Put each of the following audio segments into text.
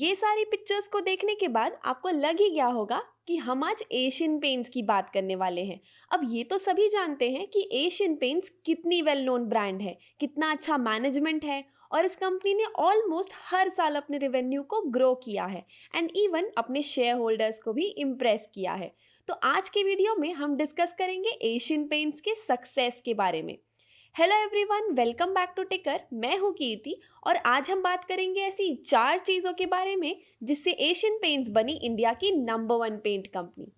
ये सारी पिक्चर्स को देखने के बाद आपको लग ही गया होगा कि हम आज एशियन पेंट्स की बात करने वाले हैं। अब ये तो सभी जानते हैं कि एशियन पेंट्स कितनी वेल नोन ब्रांड है, कितना अच्छा मैनेजमेंट है और इस कंपनी ने ऑलमोस्ट हर साल अपने रेवेन्यू को ग्रो किया है एंड इवन अपने शेयर होल्डर्स को भी इम्प्रेस किया है। तो आज के वीडियो में हम डिस्कस करेंगे एशियन पेंट्स के सक्सेस के बारे में। Hello everyone, welcome back to Ticker. मैं हूँ कीर्ति और आज हम बात करेंगे ऐसी 4 चीज़ों के बारे में जिससे एशियन पेंट्स बनी इंडिया की नंबर 1 पेंट कंपनी।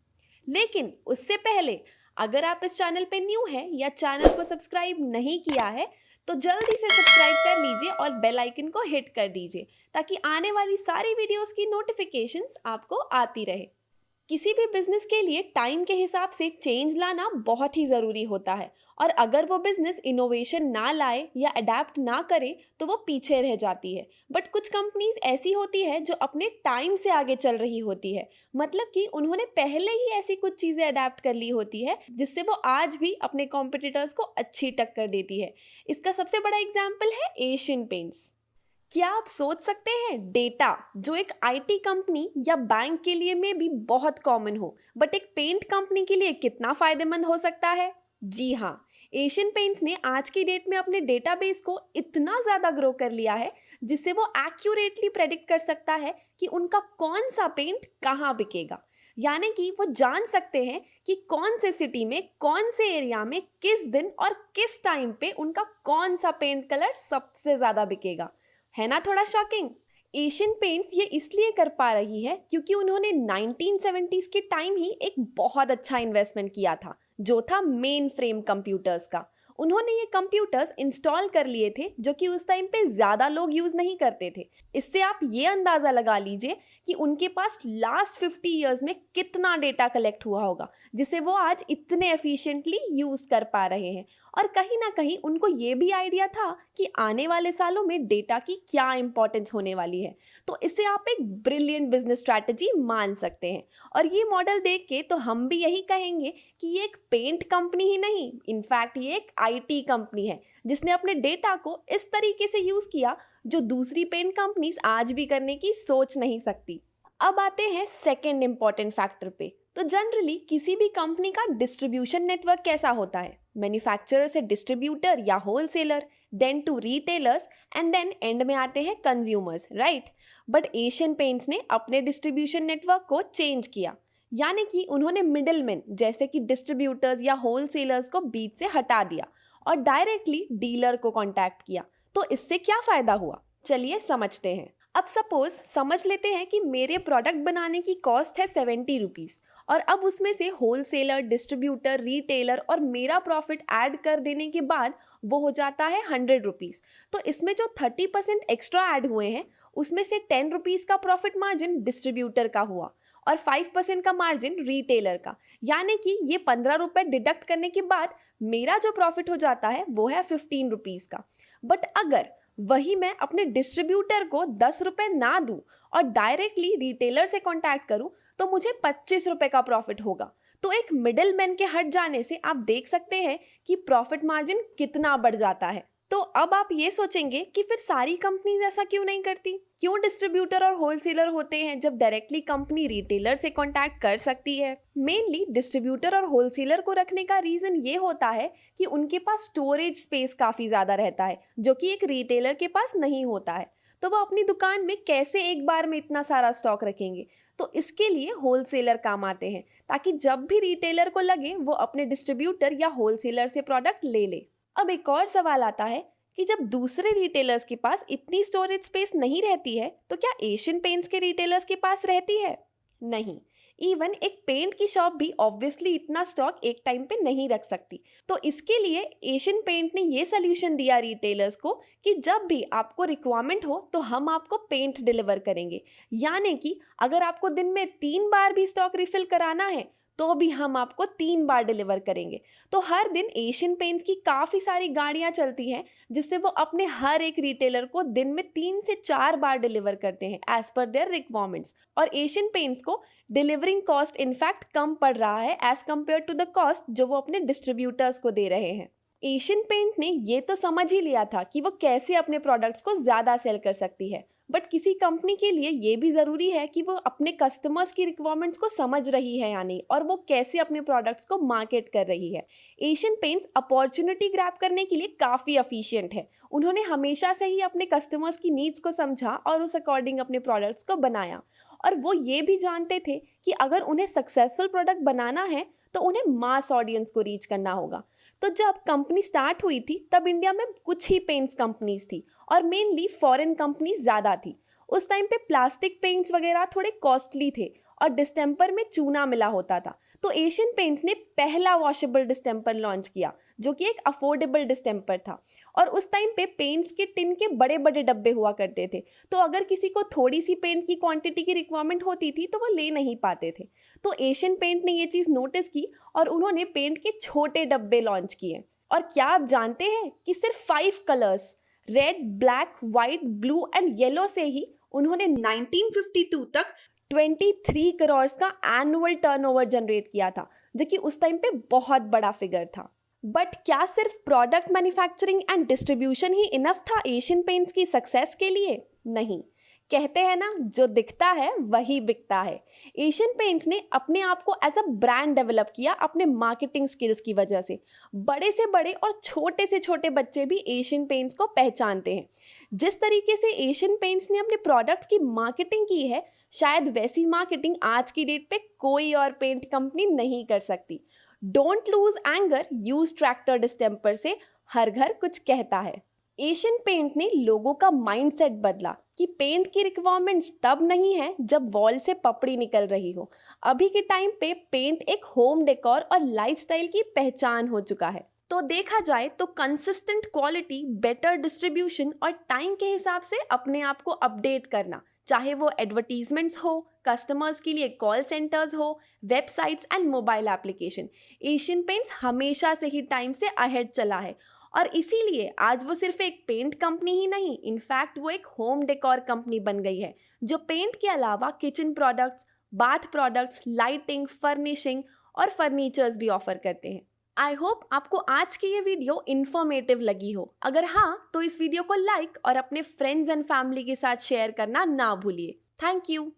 लेकिन उससे पहले अगर आप इस चैनल पे न्यू हैं या चैनल को सब्सक्राइब नहीं किया है तो जल्दी से सब्सक्राइब कर लीजिए और बेल आइकन को हिट कर दीजिए ताकि आने वाली सारी वीडियोस की नोटिफिकेशंस आपको आती रहे। किसी भी बिजनेस के लिए टाइम के हिसाब से चेंज लाना बहुत ही ज़रूरी होता है और अगर वो बिजनेस इनोवेशन ना लाए या अडेप्ट ना करे तो वो पीछे रह जाती है। बट कुछ कंपनीज ऐसी होती है जो अपने टाइम से आगे चल रही होती है, मतलब कि उन्होंने पहले ही ऐसी कुछ चीज़ें अडेप्ट कर ली होती है जिससे वो आज भी अपने कॉम्पिटिटर्स को अच्छी टक्कर देती है। इसका सबसे बड़ा एग्जाम्पल है एशियन पेंट्स। क्या आप सोच सकते हैं डेटा जो एक आईटी कंपनी या बैंक के लिए में भी बहुत कॉमन हो बट एक पेंट कंपनी के लिए कितना फायदेमंद हो सकता है? जी हाँ, एशियन पेंट्स ने आज की डेट में अपने डेटाबेस को इतना ज़्यादा ग्रो कर लिया है जिससे वो एक्यूरेटली प्रेडिक्ट कर सकता है कि उनका कौन सा पेंट कहाँ बिकेगा। यानी कि वो जान सकते हैं कि कौन से सिटी में, कौन से एरिया में, किस दिन और किस टाइम पे उनका कौन सा पेंट कलर सबसे ज़्यादा बिकेगा। है ना थोड़ा शॉकिंग? एशियन पेंट्स ये इसलिए कर पा रही है क्योंकि उन्होंने 1970s के टाइम ही एक बहुत अच्छा इन्वेस्टमेंट किया था जो था मेन फ्रेम कंप्यूटर्स का। उन्होंने ये कंप्यूटर्स इंस्टॉल कर लिए थे जो कि उस टाइम पे ज़्यादा लोग यूज़ नहीं करते थे। इससे आप ये अंदाज़ा लगा लीजिए कि उनके पास लास्ट 50 ईयर्स में कितना डेटा कलेक्ट हुआ होगा जिसे वो आज इतने एफिशिएंटली यूज़ कर पा रहे हैं। और कहीं ना कहीं उनको ये भी आइडिया था कि आने वाले सालों में डेटा की क्या इंपॉर्टेंस होने वाली है, तो इसे आप एक ब्रिलियंट बिजनेस स्ट्रैटेजी मान सकते हैं। और ये मॉडल देख के तो हम भी यही कहेंगे कि ये एक पेंट कंपनी ही नहीं, इनफैक्ट ये एक आईटी कंपनी है जिसने अपने डेटा को इस तरीके से यूज़ किया जो दूसरी पेंट कंपनीज आज भी करने की सोच नहीं सकती। अब आते हैं सेकेंड इंपॉर्टेंट फैक्टर पे। तो जनरली किसी भी कंपनी का डिस्ट्रीब्यूशन नेटवर्क कैसा होता है? मैन्युफैक्चरर से डिस्ट्रीब्यूटर या wholesaler, then to retailers and then end में आते हैं consumers, right? But Asian Paints ने अपने डिस्ट्रीब्यूशन नेटवर्क को चेंज किया, यानी कि उन्होंने मिडलमैन जैसे कि डिस्ट्रीब्यूटर्स या होलसेलर्स को बीच से हटा दिया और डायरेक्टली डीलर को कॉन्टैक्ट किया। तो इससे क्या फ़ायदा हुआ, चलिए समझते हैं। अब सपोज समझ लेते हैं कि मेरे प्रोडक्ट बनाने की कॉस्ट है 70 रुपीज़ और अब उसमें से होलसेलर, डिस्ट्रीब्यूटर, रिटेलर और मेरा प्रॉफिट ऐड कर देने के बाद वो हो जाता है 100 रुपीज़। तो इसमें जो 30% एक्स्ट्रा ऐड हुए हैं उसमें से 10 रुपीज़ का प्रॉफिट मार्जिन डिस्ट्रीब्यूटर का हुआ और 5% का मार्जिन रिटेलर का, यानी कि ये 15 रुपये डिडक्ट करने के बाद मेरा जो प्रॉफिट हो जाता है वो है 15 रुपीज़ का। बट अगर वही मैं अपने डिस्ट्रीब्यूटर को 10 रुपये ना दूं और डायरेक्टली रिटेलर से कॉन्टैक्ट करूं तो मुझे 25 रुपये का प्रॉफिट होगा। तो एक मिडल मैन के हट जाने से आप देख सकते हैं कि प्रॉफिट मार्जिन कितना बढ़ जाता है। तो अब आप ये सोचेंगे कि फिर सारी कंपनीज ऐसा क्यों नहीं करती? क्यों डिस्ट्रीब्यूटर और होलसेलर होते हैं जब डायरेक्टली कंपनी रिटेलर से कॉन्टैक्ट कर सकती है? मेनली डिस्ट्रीब्यूटर और होलसेलर को रखने का रीज़न ये होता है कि उनके पास स्टोरेज स्पेस काफ़ी ज़्यादा रहता है जो कि एक रिटेलर के पास नहीं होता है। तो वो अपनी दुकान में कैसे एक बार में इतना सारा स्टॉक रखेंगे? तो इसके लिए होलसेलर काम आते हैं ताकि जब भी रिटेलर को लगे वो अपने डिस्ट्रीब्यूटर या होलसेलर से प्रोडक्ट ले ले। अब एक और सवाल आता है कि जब दूसरे रिटेलर्स के पास इतनी स्टोरेज स्पेस नहीं रहती है तो क्या एशियन पेंट्स के रिटेलर्स के पास रहती है? नहीं। इवन एक पेंट की शॉप भी ऑब्वियसली इतना स्टॉक एक टाइम पे नहीं रख सकती। तो इसके लिए एशियन पेंट ने ये सोल्यूशन दिया रिटेलर्स को कि जब भी आपको रिक्वायरमेंट हो तो हम आपको पेंट डिलीवर करेंगे, यानी कि अगर आपको दिन में 3 बार भी स्टॉक रिफिल कराना है तो भी हम आपको 3 बार डिलीवर करेंगे। तो हर दिन एशियन पेंट्स की काफ़ी सारी गाड़ियाँ चलती हैं जिससे वो अपने हर एक रिटेलर को दिन में 3 से 4 बार डिलीवर करते हैं एज पर देयर रिक्वायरमेंट्स। और एशियन पेंट्स को डिलीवरिंग कॉस्ट इनफैक्ट कम पड़ रहा है as compare to the cost जो वो अपने डिस्ट्रीब्यूटर्स को दे रहे हैं। एशियन पेंट ने ये तो समझ ही लिया था कि वो कैसे अपने प्रोडक्ट्स को ज़्यादा सेल कर सकती है, बट किसी कंपनी के लिए ये भी ज़रूरी है कि वो अपने कस्टमर्स की रिक्वायरमेंट्स को समझ रही है या नहीं, और वो कैसे अपने प्रोडक्ट्स को मार्केट कर रही है। एशियन पेंट्स अपॉर्चुनिटी ग्रैब करने के लिए काफ़ी एफिशिएंट है। उन्होंने हमेशा से ही अपने कस्टमर्स की नीड्स को समझा और उस अकॉर्डिंग अपने प्रोडक्ट्स को बनाया। और वो ये भी जानते थे कि अगर उन्हें सक्सेसफुल प्रोडक्ट बनाना है तो उन्हें मास ऑडियंस को रीच करना होगा। तो जब कंपनी स्टार्ट हुई थी तब इंडिया में कुछ ही पेंट्स कंपनीज थी और मेनली फॉरेन कंपनीज ज़्यादा थी। उस टाइम पे प्लास्टिक पेंट्स वगैरह थोड़े कॉस्टली थे और डिस्टेम्पर में चूना मिला होता था। तो एशियन पेंट्स ने पहला वॉशेबल डिस्टेम्पर लॉन्च किया जो कि एक अफोर्डेबल डिस्टेम्पर था। और उस टाइम पे पेंट्स के टिन के बड़े बड़े डब्बे हुआ करते थे, तो अगर किसी को थोड़ी सी पेंट की क्वांटिटी की रिक्वायरमेंट होती थी तो वो ले नहीं पाते थे। तो एशियन पेंट ने ये चीज़ नोटिस की और उन्होंने पेंट के छोटे डब्बे लॉन्च किए। और क्या आप जानते हैं कि सिर्फ 5 colours red, black, white, blue and yellow से ही उन्होंने 1952 तक 23 करोड़ का एनुअल टर्नओवर जनरेट किया था, जो कि उस टाइम पे बहुत बड़ा फिगर था। बट क्या सिर्फ product manufacturing and distribution he enough था एशियन पेंट्स की सक्सेस के लिए? नहीं। कहते हैं ना, जो दिखता है वही बिकता है। एशियन पेंट्स ने अपने आप को एज अ ब्रांड डेवलप किया अपने मार्केटिंग स्किल्स की वजह से। बड़े से बड़े और छोटे से छोटे बच्चे भी एशियन पेंट्स को पहचानते हैं। जिस तरीके से एशियन पेंट्स ने अपने प्रोडक्ट्स की मार्केटिंग की है, शायद वैसी मार्केटिंग आज की डेट पे कोई और पेंट कंपनी नहीं कर सकती। Don't lose anger, use tractor distemper से हर घर कुछ कहता है। एशियन पेंट ने लोगों का माइंडसेट बदला कि पेंट की रिक्वायरमेंट्स तब नहीं है जब वॉल से पपड़ी निकल रही हो। अभी के टाइम पे पेंट एक होम डेकोर और लाइफस्टाइल की पहचान हो चुका है। तो देखा जाए तो कंसिस्टेंट क्वालिटी, बेटर डिस्ट्रीब्यूशन और टाइम के हिसाब से अपने आप को अपडेट करना, चाहे वो एडवर्टीजमेंट्स हो, कस्टमर्स के लिए कॉल सेंटर्स हो, websites and mobile application, Asian paints हमेशा से ही टाइम से अहेड चला है। और इसीलिए आज वो सिर्फ एक पेंट कंपनी ही नहीं, इनफैक्ट वो एक होम डेकोर कंपनी बन गई है, जो पेंट के अलावा kitchen products, bath products, lighting, furnishing और फर्नीचर्स भी ऑफर करते हैं। आई होप आपको आज की ये वीडियो इन्फॉर्मेटिव लगी हो। अगर हाँ, तो इस वीडियो को लाइक और अपने फ्रेंड्स एंड फैमिली के साथ शेयर करना ना भूलिए। Thank you.